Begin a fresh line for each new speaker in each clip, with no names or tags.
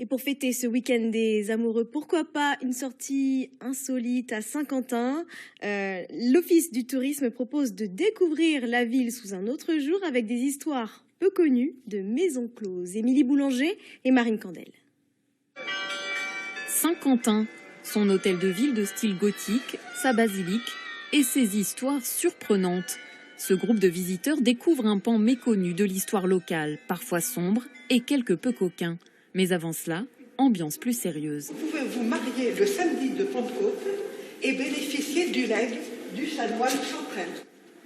Et pour fêter ce week-end des amoureux, pourquoi pas une sortie insolite à Saint-Quentin? L'Office du tourisme propose de découvrir la ville sous un autre jour avec des histoires peu connues de maisons closes. Émilie Boulanger et Marine Candel.
Saint-Quentin, son hôtel de ville de style gothique, sa basilique et ses histoires surprenantes. Ce groupe de visiteurs découvre un pan méconnu de l'histoire locale, parfois sombre et quelque peu coquin. Mais avant cela, ambiance plus sérieuse.
Vous pouvez vous marier le samedi de Pentecôte et bénéficier du legs du chanoine Chantrel.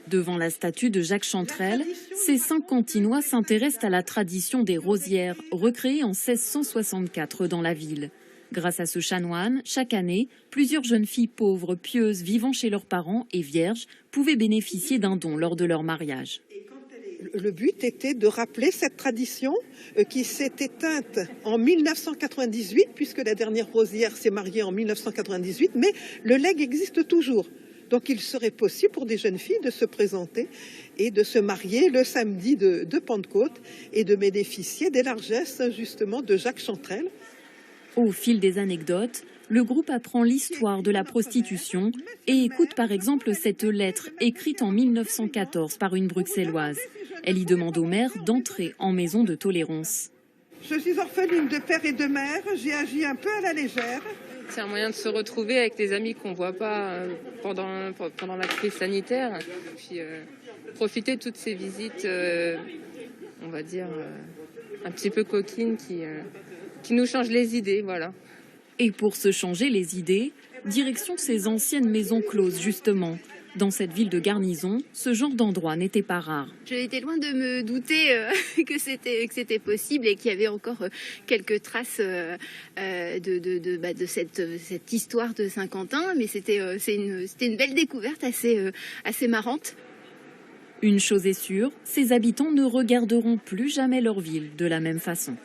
Devant la statue de Jacques Chantrel, ces Saint-Quentinois s'intéressent à la tradition des rosières, recréée en 1664 dans la ville. Grâce à ce chanoine, chaque année, plusieurs jeunes filles pauvres, pieuses, vivant chez leurs parents et vierges, pouvaient bénéficier d'un don lors de leur mariage.
Le but était de rappeler cette tradition qui s'est éteinte en 1998, puisque la dernière rosière s'est mariée en 1998, mais le legs existe toujours. Donc il serait possible pour des jeunes filles de se présenter et de se marier le samedi de Pentecôte et de bénéficier des largesses justement de Jacques Chantrel.
Au fil des anecdotes, le groupe apprend l'histoire de la prostitution et écoute par exemple cette lettre écrite en 1914 par une bruxelloise. Elle y demande au maire d'entrer en maison de tolérance.
Je suis orpheline de père et de mère, j'ai agi un peu à la légère.
C'est un moyen de se retrouver avec des amis qu'on ne voit pas pendant la crise sanitaire. Puis profiter de toutes ces visites, on va dire, un petit peu coquines qui nous changent les idées, voilà.
Et pour se changer les idées, direction ces anciennes maisons closes justement. Dans cette ville de garnison, ce genre d'endroit n'était pas rare.
J'étais loin de me douter que c'était possible et qu'il y avait encore quelques traces de cette histoire de Saint-Quentin, mais c'était une belle découverte assez marrante.
Une chose est sûre, ces habitants ne regarderont plus jamais leur ville de la même façon.